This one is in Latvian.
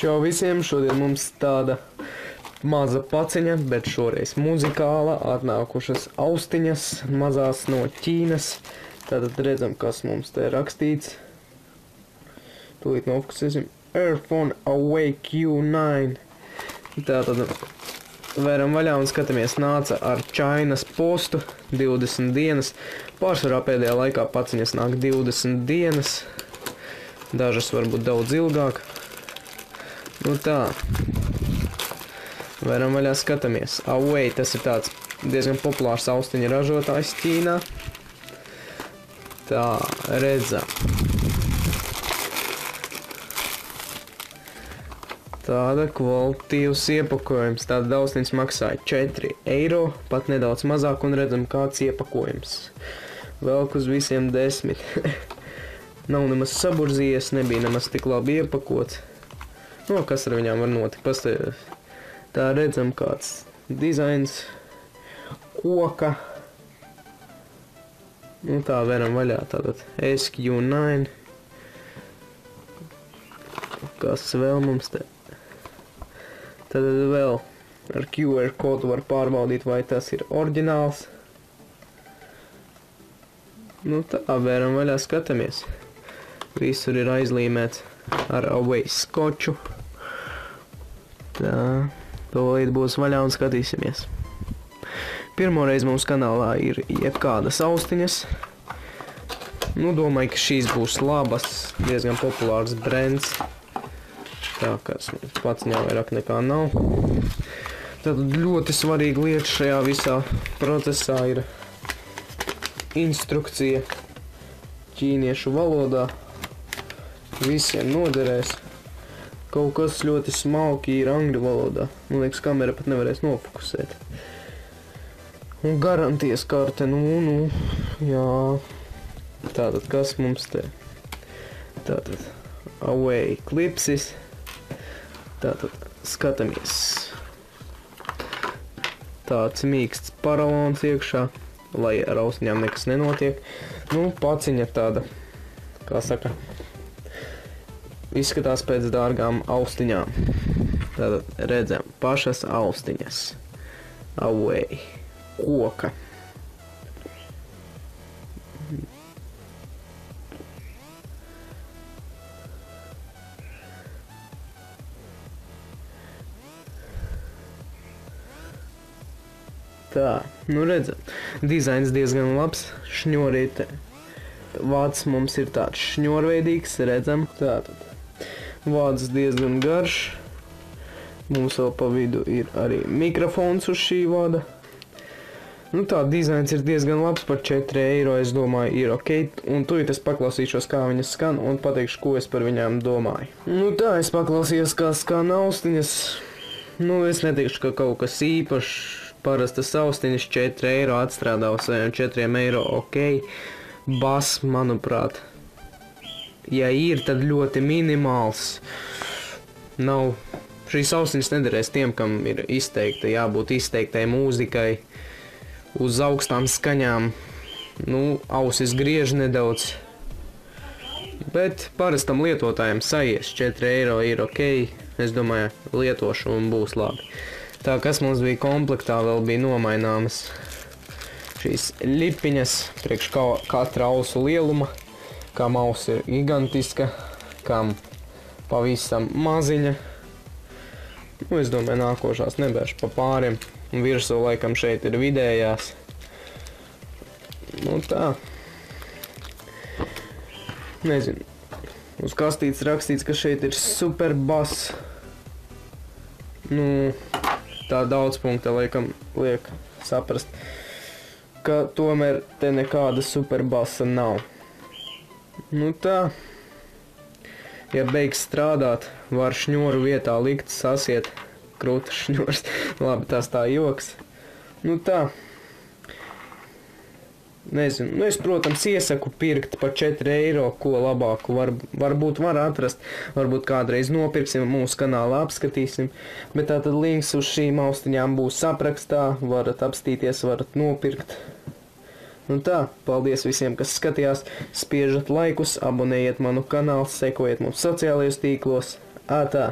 Čau visiem, šodien mums tāda maza paciņa, bet šoreiz muzikāla, atnākušas austiņas, mazās no Ķīnas. Tātad redzam, kas mums te rakstīts. Tūlīt nofokusēsim. Airphone Awake Q9. Tātad vēram vaļā un skatāmies, nāca ar Chainas postu 20 dienas. Pārsvarā pēdējā laikā paciņas nāk 20 dienas. Dažas varbūt daudz ilgāk. Nu tā. Vēram vaļā skatāmies. Away, tas ir tāds diezgan populārs austiņa ražotājs Ķīnā. Tā, redzam. Tāda kvalitīvs iepakojums. Tāda austiņas maksāja 4 eiro, pat nedaudz mazāk, un redzam, kāds iepakojums. Velk uz visiem 10. Nav nemaz saburzījies, nebija nemaz tik labi iepakots. Nu, kas ar viņām var notikt? Pastāv. Tā redzam, kāds dizains, koka. Nu, tā veram vaļā, tātad SQ9. Kas vēl mums te? Tad vēl ar QR kodu var pārbaudīt, vai tas ir oriģināls. Nu, tā veram vaļā, skatāmies. Visur ir aizlīmēts ar Away skoču. Tā, tūlīt būs vaļā un skatīsimies. Pirmoreiz mums kanālā ir jebkādas austiņas. Nu, domāju, ka šīs būs labas, diezgan populārs brands. Tā, kas paciņā vairāk nekā nav. Tad ļoti svarīga lieta šajā visā procesā ir instrukcija ķīniešu valodā. Visiem noderēs. Kaut kas ļoti smalki ir angļu valodā. Man liekas, kamera pat nevarēs nofokusēt. Un garantijas karte, nu, jā. Tātad, kas mums te? Tātad, Away klipsis. Tātad, skatāmies. Tāds mīksts paralons iekšā, lai ar austiņām nekas nenotiek. Nu, paciņa tāda, kā saka, izskatās pēc dārgām austiņām. Tātad redzam pašas austiņas. Away. Koka. Tā, nu redzam. Dizains diezgan labs. Šņorīte. Vāds mums ir tāds šņorveidīgs, redzam. Tātad. Vāds diezgan garš. Mums vēl pa vidu ir arī mikrofons uz šī vada. Nu tā, dizains ir diezgan labs, par 4 eiro, es domāju, ir ok. Un tūlīt es paklausīšos, kā viņas skan, un pateikšu, ko es par viņām domāju. Nu tā, es paklausījos, kā skan austiņas. Nu, es neteikšu, ka kaut kas īpašs. Parastas austiņas 4 eiro atstrādā uz 4 eiro ok. Bas, manuprāt, ja ir, tad ļoti minimāls. Nav, šīs austiņas nederēs tiem, kam ir izteikta, jābūt izteiktai mūzikai, uz augstām skaņām. Nu, ausis griež nedaudz. Bet parastam lietotājiem saies 4 eiro ir ok. Es domāju, lietošu un būs labi. Tā, kas mums bija komplektā, vēl bija nomaināmas šīs lipiņas priekš katra ausu lieluma, kam auss ir gigantiska, kam pavisam maziņa. Nu, es domāju, nākošās nebēršu pa pāriem, un virsū laikam šeit ir vidējās. Nu tā. Nezinu. Uz kastītes rakstīts, ka šeit ir super bass. Nu, tā daudz punkta laikam liek saprast, ka tomēr te nekāda superbasa nav. Nu tā, ja beigs strādāt, var šņoru vietā likt sasiet krūta šņors. Labi, tas tā joks. Nu tā. Nezinu, nu es, protams, iesaku pirkt par 4 eiro, ko labāku varbūt var atrast, varbūt kādreiz nopirksim, mūsu kanālā apskatīsim, bet tātad links uz šīm austiņām būs aprakstā, varat apstīties, varat nopirkt. Un tā, paldies visiem, kas skatījās, spiežat laikus, abonējiet manu kanālu, sekojiet mums sociālajos tīklos, ātā!